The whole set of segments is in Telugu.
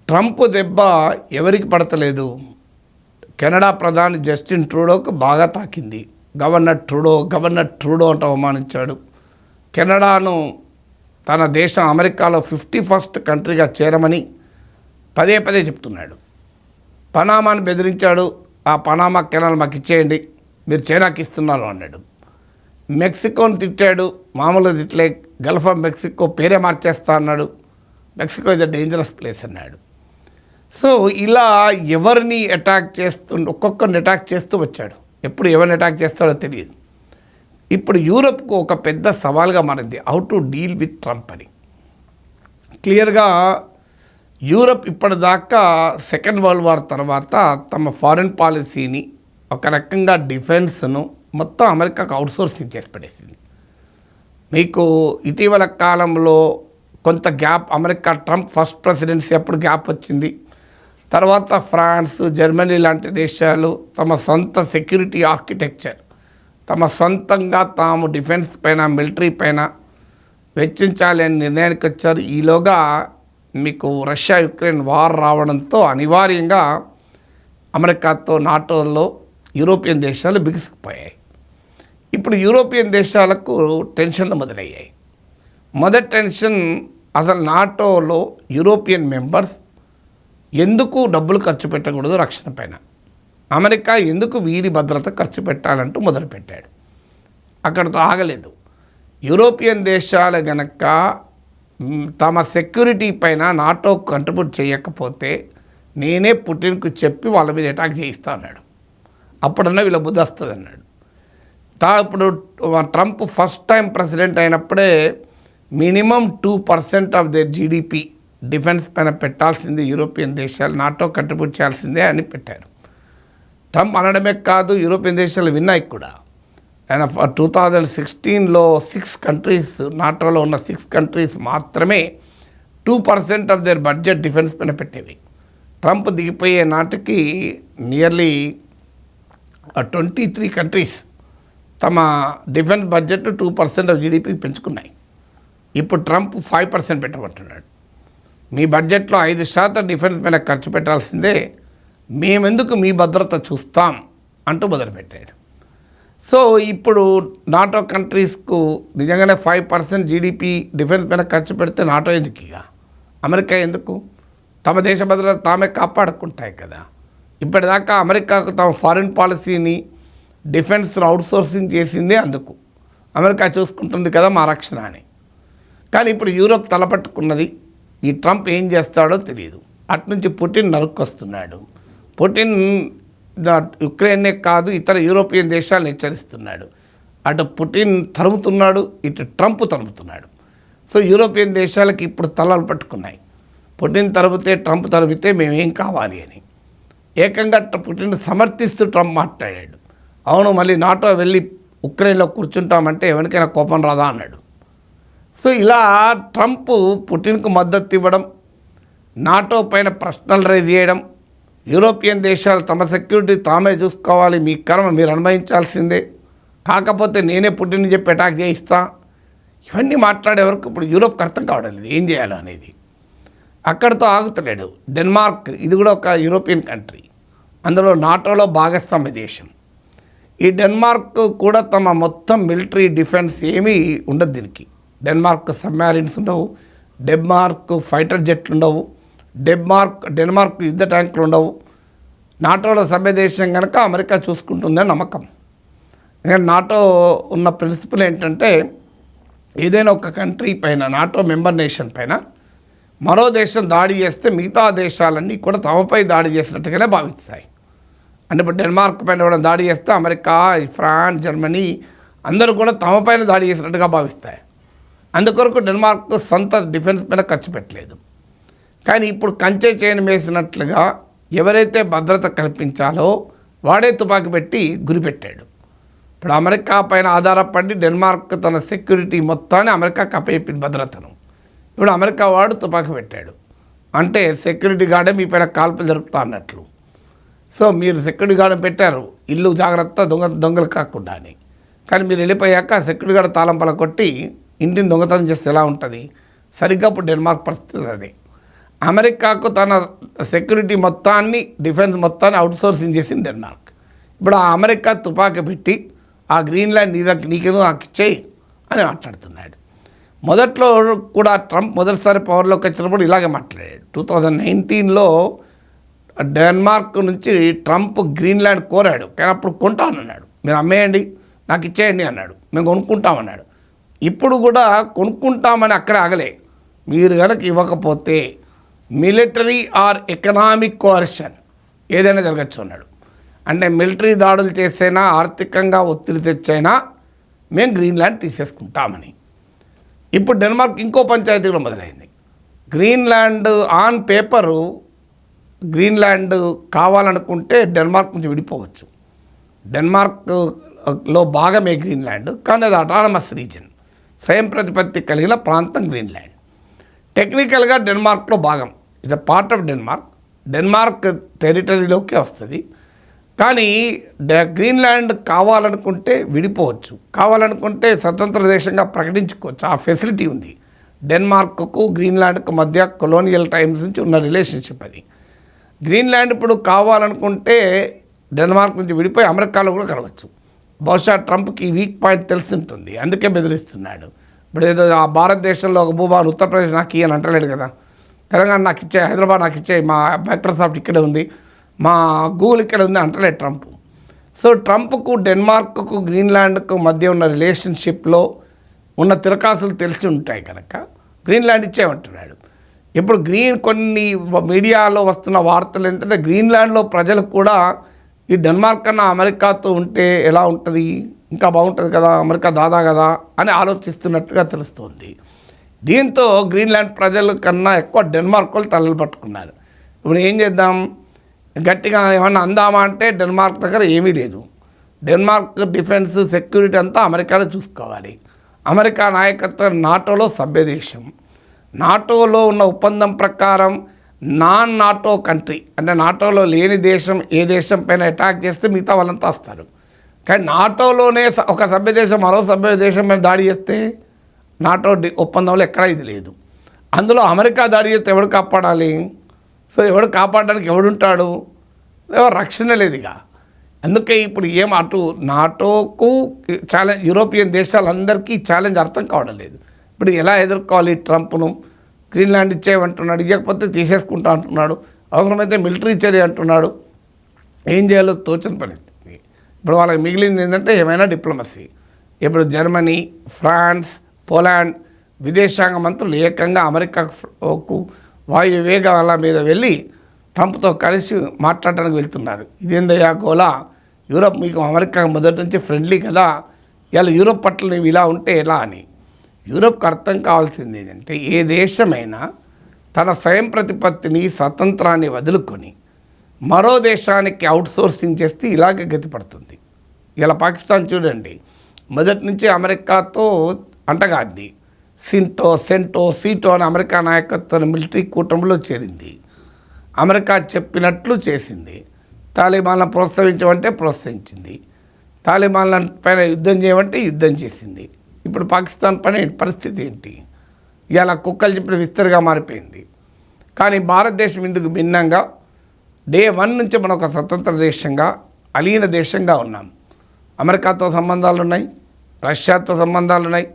ట్రంప్ దెబ్బ ఎవరికి పడతలేదు? కెనడా ప్రధాని జస్టిన్ ట్రూడోకు బాగా తాకింది. గవర్నర్ ట్రూడో అంటూ అవమానించాడు. కెనడాను తన దేశం అమెరికాలో 51st కంట్రీగా చేరమని పదే పదే చెప్తున్నాడు. పనామాను బెదిరించాడు. ఆ పనామా కెనాల్ మాకు ఇచ్చేయండి, మీరు చైనాకి ఇస్తున్నారు అన్నాడు. మెక్సికోని తిట్టాడు. మామూలుగా తిట్లే, గల్ఫ్ ఆఫ్ మెక్సికో పేరే మార్చేస్తా అన్నాడు. Mexico is a dangerous place అన్నాడు. సో ఇలా ఎవరిని ఒక్కొక్కరిని అటాక్ చేస్తూ వచ్చాడు. ఎప్పుడు ఎవరిని అటాక్ చేస్తాడో తెలియదు. ఇప్పుడు యూరప్కు ఒక పెద్ద సవాల్గా మారింది how to deal with Trump అని. క్లియర్గా యూరప్ ఇప్పటిదాకా సెకండ్ వరల్డ్ వార్ తర్వాత తమ ఫారిన్ పాలసీని ఒక రకంగా డిఫెన్స్ను మొత్తం అమెరికాకు అవుట్సోర్సింగ్ చేసి పడేసింది. మీకు ఇటీవల కాలంలో కొంత gap, America Trump first presidency అప్పుడు గ్యాప్ వచ్చింది. తర్వాత ఫ్రాన్స్, జర్మనీ లాంటి దేశాలు తమ సొంత సెక్యూరిటీ ఆర్కిటెక్చర్, తమ సొంతంగా తాము డిఫెన్స్ పైన, మిలిటరీ పైన వెచ్చించాలి అని నిర్ణయానికి వచ్చారు. ఈలోగా మీకు రష్యా యుక్రెయిన్ వార్ రావడంతో అనివార్యంగా అమెరికాతో, నాటోలో యూరోపియన్ దేశాలు బిగుసుకుపోయాయి. ఇప్పుడు యూరోపియన్ దేశాలకు టెన్షన్లు మొదలయ్యాయి. మొదటి టెన్షన్, అసలు నాటోలో యూరోపియన్ మెంబర్స్ ఎందుకు డబ్బులు ఖర్చు పెట్టకూడదు రక్షణ పైన, అమెరికా ఎందుకు వీరి భద్రత ఖర్చు పెట్టాలంటూ మొదలుపెట్టాడు. అక్కడితో ఆగలేదు. యూరోపియన్ దేశాలు గనక తమ సెక్యూరిటీ పైన నాటో కంట్రిబ్యూట్ చేయకపోతే నేనే పుటిన్కు చెప్పి వాళ్ళ మీద అటాక్ చేయిస్తా అన్నాడు. అప్పుడన్నా వీళ్ళ బుద్ధి వస్తుంది అన్నాడు. ఇప్పుడు ట్రంప్ ఫస్ట్ టైం ప్రెసిడెంట్ అయినప్పుడే minimum 2% of the GDP defence పైన పెట్టాల్సిందే యూరోపియన్ దేశాలు, నాటో కంట్రిబ్యూట్ చేయాల్సిందే అని పెట్టారు. ట్రంప్ అనడమే కాదు, యూరోపియన్ దేశాలు విన్నాయి కూడా. ఆయన 2016లో 6 కంట్రీస్, నాటోలో ఉన్న 6 కంట్రీస్ మాత్రమే 2% ఆఫ్ దేర్ బడ్జెట్ డిఫెన్స్ పైన పెట్టేవి. ట్రంప్ దిగిపోయే నాటికి నియర్లీ 23 కంట్రీస్ తమ డిఫెన్స్ బడ్జెట్ 2% ఆఫ్ జీడిపి పెంచుకున్నాయి. ఇప్పుడు ట్రంప్ 5% పెట్టమంటున్నాడు. మీ బడ్జెట్లో 5% డిఫెన్స్ పైన ఖర్చు పెట్టాల్సిందే, మేమెందుకు మీ భద్రత చూస్తాం అంటూ మొదలుపెట్టాడు. సో ఇప్పుడు నాటో కంట్రీస్కు నిజంగానే 5% జీడిపి డిఫెన్స్ పైన ఖర్చు పెడితే నాటో ఎందుకు, ఇక అమెరికా ఎందుకు? తమ దేశ భద్రత తామే కాపాడుకుంటాయి కదా. ఇప్పటిదాకా అమెరికాకు తమ ఫారిన్ పాలసీని, డిఫెన్స్ను అవుట్సోర్సింగ్ చేసిందే అందుకు. అమెరికా చూసుకుంటుంది కదా మా రక్షణ అని. కానీ ఇప్పుడు యూరోప్ తలపట్టుకున్నది. ఈ ట్రంప్ ఏం చేస్తాడో తెలియదు. అట్నుంచి పుటిన్ నరుక్కొస్తున్నాడు. పుటిన్ యుక్రెయిన్నే కాదు ఇతర యూరోపియన్ దేశాలను హెచ్చరిస్తున్నాడు. అటు పుటిన్ తరుముతున్నాడు, ఇటు ట్రంప్ తరుముతున్నాడు. సో యూరోపియన్ దేశాలకి ఇప్పుడు తలలు పట్టుకున్నాయి. పుటిన్ తరిమితే, ట్రంప్ తరిమితే మేమేం కావాలి అని. ఏకంగా పుటిన్ సమర్థిస్తూ ట్రంప్ మాట్లాడాడు. అవును, మళ్ళీ నాటో వెళ్ళి ఉక్రెయిన్లో కూర్చుంటామంటే ఎవరికైనా కోపం రాదా అన్నాడు. సో ఇలా ట్రంప్ పుటిన్కు మద్దతు ఇవ్వడం, నాటో పైన ప్రశ్నలు రైజ్ చేయడం, యూరోపియన్ దేశాలు తమ సెక్యూరిటీ తామే చూసుకోవాలి, మీ కర్మ మీరు అనుభవించాల్సిందే, కాకపోతే నేనే పుటిన్ చెప్పి అటాక్ చేయిస్తా, ఇవన్నీ మాట్లాడే వరకు ఇప్పుడు యూరోప్కి అర్థం కావడం లేదు ఏం చేయాలో అనేది. అక్కడితో ఆగుతలేడు. డెన్మార్క్, ఇది కూడా ఒక యూరోపియన్ కంట్రీ, అందులో నాటోలో భాగస్వామ్య దేశం. ఈ డెన్మార్క్ కూడా తమ మొత్తం మిలిటరీ డిఫెన్స్ ఏమీ ఉండదు దీనికి. డెన్మార్క్ సబ్మెరైన్స్ ఉండవు, డెన్మార్క్ ఫైటర్ జెట్లు ఉండవు, డెన్మార్క్ యుద్ధ ట్యాంకులు ఉండవు. నాటోలో సభ్య దేశం కనుక అమెరికా చూసుకుంటుందని నమ్మకం. ఎందుకంటే నాటో ఉన్న ప్రిన్సిపల్ ఏంటంటే ఏదైనా ఒక కంట్రీ పైన, నాటో మెంబర్ నేషన్ పైన మరో దేశం దాడి చేస్తే మిగతా దేశాలన్నీ కూడా తమపై దాడి చేసినట్టుగానే భావిస్తాయి. అంటే ఇప్పుడు డెన్మార్క్ పైన కూడా దాడి చేస్తే అమెరికా, ఫ్రాన్స్, జర్మనీ అందరూ కూడా తమపైన దాడి చేసినట్టుగా భావిస్తాయి. అందుకొరకు డెన్మార్క్ సొంత డిఫెన్స్ పైన ఖర్చు పెట్టలేదు. కానీ ఇప్పుడు కంచె చేయని వేసినట్లుగా ఎవరైతే భద్రత కల్పించాలో వాడే తుపాకీ పెట్టి గురిపెట్టాడు. ఇప్పుడు అమెరికా పైన ఆధారపడి డెన్మార్క్ తన సెక్యూరిటీ మొత్తాన్ని అమెరికాకి అప్పచెప్పింది భద్రతను. ఇప్పుడు అమెరికా వాడు తుపాకీ పెట్టాడు అంటే సెక్యూరిటీ గార్డే మీ పైన కాల్పులు జరుపుతా అన్నట్లు. సో మీరు సెక్యూరిటీ గార్డు పెట్టారు, ఇల్లు జాగ్రత్త, దొంగలు కాకుండా అని. కానీ మీరు వెళ్ళిపోయాక సెక్యూరిటీ గార్డు తాళం పల కొట్టి ఇంటిని దొంగతనం చేస్తే ఎలా ఉంటుంది? సరిగ్గా ఇప్పుడు డెన్మార్క్ పరిస్థితి అదే. అమెరికాకు తన సెక్యూరిటీ మొత్తాన్ని, డిఫెన్స్ మొత్తాన్ని అవుట్సోర్సింగ్ చేసింది డెన్మార్క్. ఇప్పుడు ఆ అమెరికా తుపాకీ పెట్టి ఆ గ్రీన్లాండ్ నీకేదో నాకు ఇచ్చేయి అని మాట్లాడుతున్నాడు. మొదట్లో కూడా ట్రంప్ మొదటిసారి పవర్లోకి వచ్చినప్పుడు ఇలాగే మాట్లాడాడు. 2019లో డెన్మార్క్ నుంచి ట్రంప్ గ్రీన్లాండ్ కోరాడు, కానీ అప్పుడు కొంటానన్నాడు. మీరు అమ్మేయండి, నాకు ఇచ్చేయండి అన్నాడు. మేము కొనుక్కుంటామన్నాడు. ఇప్పుడు కూడా కొనుక్కుంటామని అక్కడే ఆగలే. మీరు కనుక ఇవ్వకపోతే మిలిటరీ ఆర్ ఎకనామిక్ కోర్షన్ ఏదైనా జరగచ్చు అన్నాడు. అంటే మిలిటరీ దాడులు చేసైనా, ఆర్థికంగా ఒత్తిడి తెచ్చైనా మేము గ్రీన్లాండ్ తీసేసుకుంటామని. ఇప్పుడు డెన్మార్క్ ఇంకో పంచాయతీ కూడా మొదలైంది. గ్రీన్లాండ్ ఆన్ పేపరు గ్రీన్లాండ్ కావాలనుకుంటే డెన్మార్క్ నుంచి విడిపోవచ్చు. డెన్మార్క్లో భాగమే గ్రీన్లాండ్, కానీ అది అటానమస్ రీజన్, స్వయం ప్రతిపత్తి కలిగిన ప్రాంతం గ్రీన్లాండ్. టెక్నికల్గా డెన్మార్క్లో భాగం, ఇది పార్ట్ ఆఫ్ డెన్మార్క్ టెరిటరీలోకి వస్తుంది. కానీ గ్రీన్లాండ్ కావాలనుకుంటే విడిపోవచ్చు, కావాలనుకుంటే స్వతంత్ర దేశంగా ప్రకటించుకోవచ్చు. ఆ ఫెసిలిటీ ఉంది. డెన్మార్క్కు గ్రీన్లాండ్కు మధ్య కొలోనియల్ టైమ్స్ నుంచి ఉన్న రిలేషన్షిప్ అది. గ్రీన్లాండ్ ఇప్పుడు కావాలనుకుంటే డెన్మార్క్ నుంచి విడిపోయి అమెరికాలో కూడా కలవచ్చు. బహుశా ట్రంప్కి వీక్ పాయింట్ తెలిసి ఉంటుంది, అందుకే బెదిరిస్తున్నాడు. ఇప్పుడు ఏదో ఆ భారతదేశంలో ఒక భూభాగం ఉత్తరప్రదేశ్ నాకు ఇయ్యని అంటలేడు కదా. తెలంగాణ నాకు ఇచ్చే, హైదరాబాద్ నాకు ఇచ్చే, మా మైక్రోసాఫ్ట్ ఇక్కడే ఉంది, మా గూగుల్ ఇక్కడ ఉంది అంటలేదు ట్రంప్. సో ట్రంప్కు డెన్మార్క్కు గ్రీన్లాండ్కు మధ్య ఉన్న రిలేషన్షిప్లో ఉన్న తిరకాసులు తెలిసి ఉంటాయి కనుక గ్రీన్లాండ్ ఇచ్చేయమంటున్నాడు. ఇప్పుడు కొన్ని మీడియాలో వస్తున్న వార్తలు ఏంటంటే గ్రీన్లాండ్లో ప్రజలకు కూడా ఈ డెన్మార్క్ కన్నా అమెరికాతో ఉంటే ఎలా ఉంటుంది, ఇంకా బాగుంటుంది కదా, అమెరికా దాదా కదా అని ఆలోచిస్తున్నట్టుగా తెలుస్తుంది. దీంతో గ్రీన్లాండ్ ప్రజల కన్నా ఎక్కువ డెన్మార్క్ వాళ్ళు తలలు పట్టుకున్నారు. ఇప్పుడు ఏం చేద్దాం, గట్టిగా ఏమన్నా అందామా అంటే డెన్మార్క్ దగ్గర ఏమీ లేదు. డెన్మార్క్ డిఫెన్స్ సెక్యూరిటీ అంతా అమెరికానే చూసుకోవాలి. అమెరికా నాయకత్వం నాటోలో సభ్యదేశం. నాటోలో ఉన్న ఒప్పందం ప్రకారం నాన్ నాటో కంట్రీ, అంటే నాటోలో లేని దేశం ఏ దేశం పైన అటాక్ చేస్తే మిగతా వాళ్ళంతా వస్తారు. కానీ నాటోలోనే ఒక సభ్యదేశం మరో సభ్యదేశం పైన దాడి చేస్తే నాటో ఒప్పందంలో ఎక్కడా ఇది లేదు. అందులో అమెరికా దాడి చేస్తే ఎవడు కాపాడాలి? సో ఎవడు కాపాడడానికి ఎవడుంటాడు? రక్షణ లేదు ఇక. అందుకే ఇప్పుడు అటు నాటోకు ఛాలెంజ్, యూరోపియన్ దేశాలందరికీ ఛాలెంజ్ అర్థం కావడం లేదు. ఇప్పుడు ఎలా ఎదుర్కోవాలి? ట్రంప్ను గ్రీన్లాండ్ ఇచ్చేయమంటున్నాడు, ఇవ్వకపోతే తీసేసుకుంటా అంటున్నాడు, అవసరమైతే మిలిటరీ చర్య అంటున్నాడు. ఏం చేయాలో తోచని పని. ఇప్పుడు వాళ్ళకి మిగిలింది ఏంటంటే ఏమైనా డిప్లొమసీ. ఇప్పుడు జర్మనీ, ఫ్రాన్స్, పోలాండ్ విదేశాంగ మంత్రులు ఏకంగా అమెరికాకు వాయు వేగాల మీద వెళ్ళి ట్రంప్తో కలిసి మాట్లాడడానికి వెళ్తున్నారు. ఇదేందయ్యా గోలా, యూరోప్ మీకు అమెరికా మొదటి నుంచి ఫ్రెండ్లీ కదా, ఇలా యూరోప్ పట్ల నీవు ఇలా ఉంటే ఎలా అని. యూరోప్కి అర్థం కావాల్సింది ఏంటంటే ఏ దేశమైనా తన స్వయం ప్రతిపత్తిని, స్వతంత్రాన్ని వదులుకొని మరో దేశానికి అవుట్సోర్సింగ్ చేస్తే ఇలాగే గతిపడుతుంది. ఇలా పాకిస్తాన్ చూడండి, మొదటి నుంచి అమెరికాతో అంటగాది. సెంటో సీటో అని అమెరికా నాయకత్వం మిలిటరీ కూటమిలో చేరింది. అమెరికా చెప్పినట్లు చేసింది. తాలిబాన్లను ప్రోత్సహించమంటే ప్రోత్సహించింది, తాలిబాన్ల పైన యుద్ధం చేయమంటే యుద్ధం చేసింది. ఇప్పుడు పాకిస్తాన్ పైన పరిస్థితి ఏంటి? ఇలా కుక్కలు చెప్పిన విస్తరిగా మారిపోయింది. కానీ భారతదేశం ఇందుకు భిన్నంగా డే 1 నుంచి మనం ఒక స్వతంత్ర దేశంగా, అలీన దేశంగా ఉన్నాం. అమెరికాతో సంబంధాలు ఉన్నాయి, రష్యాతో సంబంధాలు ఉన్నాయి,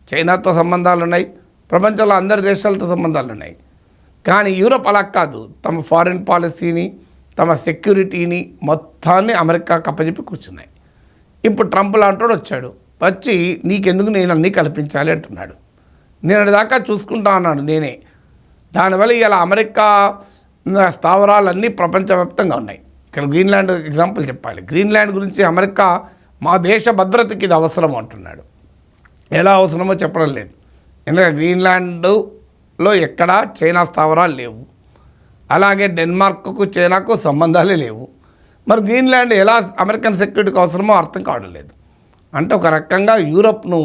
చైనాతో సంబంధాలు ఉన్నాయి, ప్రపంచంలో అందరి దేశాలతో సంబంధాలు ఉన్నాయి. కానీ యూరోప్ అలా కాదు. తమ ఫారిన్ పాలసీని, తమ సెక్యూరిటీని మొత్తాన్ని అమెరికాకు అప్పచెప్పి కూర్చున్నాయి. ఇప్పుడు ట్రంప్ లాంటి వచ్చాడు, వచ్చి నీకెందుకు నేను అన్నీ కల్పించాలి అంటున్నాడు. నేను దాకా చూసుకుంటా అన్నాడు నేనే. దానివల్ల ఇలా అమెరికా స్థావరాలన్నీ ప్రపంచవ్యాప్తంగా ఉన్నాయి. ఇక్కడ గ్రీన్లాండ్ ఎగ్జాంపుల్ చెప్పాలి. గ్రీన్లాండ్ గురించి అమెరికా మా దేశ భద్రతకి ఇది అవసరం అంటున్నాడు. ఎలా అవసరమో చెప్పడం లేదు. ఎందుకంటే గ్రీన్లాండ్లో ఎక్కడా చైనా స్థావరాలు లేవు, అలాగే డెన్మార్క్కు చైనాకు సంబంధాలే లేవు. మరి గ్రీన్లాండ్ ఎలా అమెరికన్ సెక్యూరిటీకి అవసరమో అర్థం కావడం లేదు. అంటే ఒక రకంగా యూరోప్ను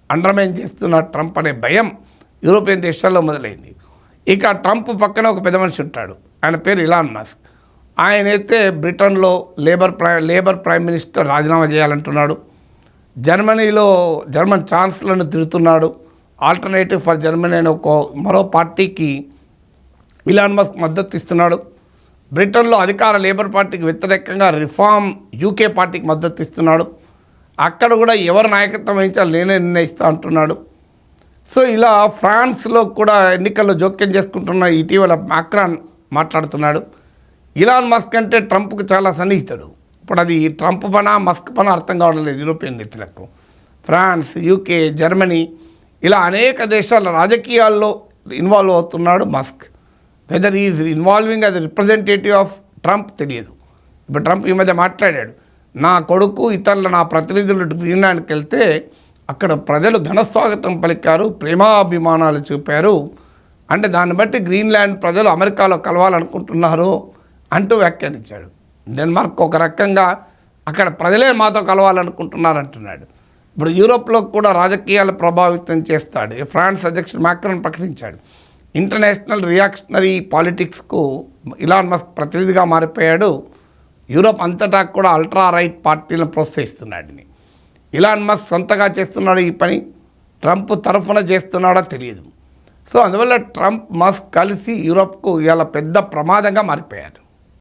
అండర్మైన్ చేస్తున్న ట్రంప్ అనే భయం యూరోపియన్ దేశాల్లో మొదలైంది. ఇక ట్రంప్ పక్కన ఒక పెద్ద మనిషి ఉంటాడు, ఆయన పేరు ఇలాన్ మస్క్. ఆయనైతే బ్రిటన్లో లేబర్ ప్రైమ్ మినిస్టర్ రాజీనామా చేయాలంటున్నాడు. జర్మనీలో జర్మన్ ఛాన్సలర్ను తిడుతున్నాడు. ఆల్టర్నేటివ్ ఫర్ జర్మనీ అనే మరో పార్టీకి ఇలాన్ మస్క్ మద్దతు ఇస్తున్నాడు. బ్రిటన్లో అధికార లేబర్ పార్టీకి వ్యతిరేకంగా రిఫార్మ్ యూకే పార్టీకి మద్దతు ఇస్తున్నాడు. అక్కడ కూడా ఎవరు నాయకత్వం వహించాలి నేనే నిర్ణయిస్తా అంటున్నాడు. సో ఇలా ఫ్రాన్స్లో కూడా ఎన్నికల్లో జోక్యం చేసుకుంటున్న ఇటీవల మాక్రాన్ మాట్లాడుతున్నాడు. ఇలాన్ మస్క్ అంటే ట్రంప్కు చాలా సన్నిహితుడు. ఇప్పుడు అది ట్రంప్ పనా మస్క్ పనా అర్థం కావడం లేదు యూరోపియన్ నేతలకు. ఫ్రాన్స్, యూకే, జర్మనీ ఇలా అనేక దేశాల రాజకీయాల్లో ఇన్వాల్వ్ అవుతున్నాడు Musk. Whether is involving as representative of Trump తెలియదు. ఇప్పుడు ట్రంప్ ఈ మధ్య మాట్లాడాడు, నా కొడుకు ఇతరుల నా ప్రతినిధులు గ్రీన్లాండ్కి వెళ్తే అక్కడ ప్రజలు ఘనస్వాగతం పలికారు, ప్రేమాభిమానాలు చూపారు, అంటే దాన్ని బట్టి గ్రీన్లాండ్ ప్రజలు అమెరికాలో కలవాలనుకుంటున్నారు అంటూ వ్యాఖ్యానించాడు. డెన్మార్క్ ఒక రకంగా అక్కడ ప్రజలే మాతో కలవాలనుకుంటున్నారు అంటున్నాడు. ఇప్పుడు యూరోప్లో కూడా రాజకీయాలు ప్రభావితం చేస్తాడు. ఫ్రాన్స్ అధ్యక్షుడు మాక్రాన్ ప్రకటించాడు, ఇంటర్నేషనల్ రియాక్షనరీ పాలిటిక్స్కు ఇలాన్ మస్క్ ప్రతినిధిగా మారిపోయాడు, యూరోప్ అంతటా కూడా అల్ట్రా రైట్ పార్టీలను ప్రోత్సహిస్తున్నాడని. ఇలాన్ మస్క్ సొంతగా చేస్తున్నాడు ఈ పని, ట్రంప్ తరఫున చేస్తున్నాడో తెలియదు. సో అందువల్ల ట్రంప్ మస్క్ కలిసి యూరోప్కు ఇవాళ పెద్ద ప్రమాదంగా మారిపోయారు.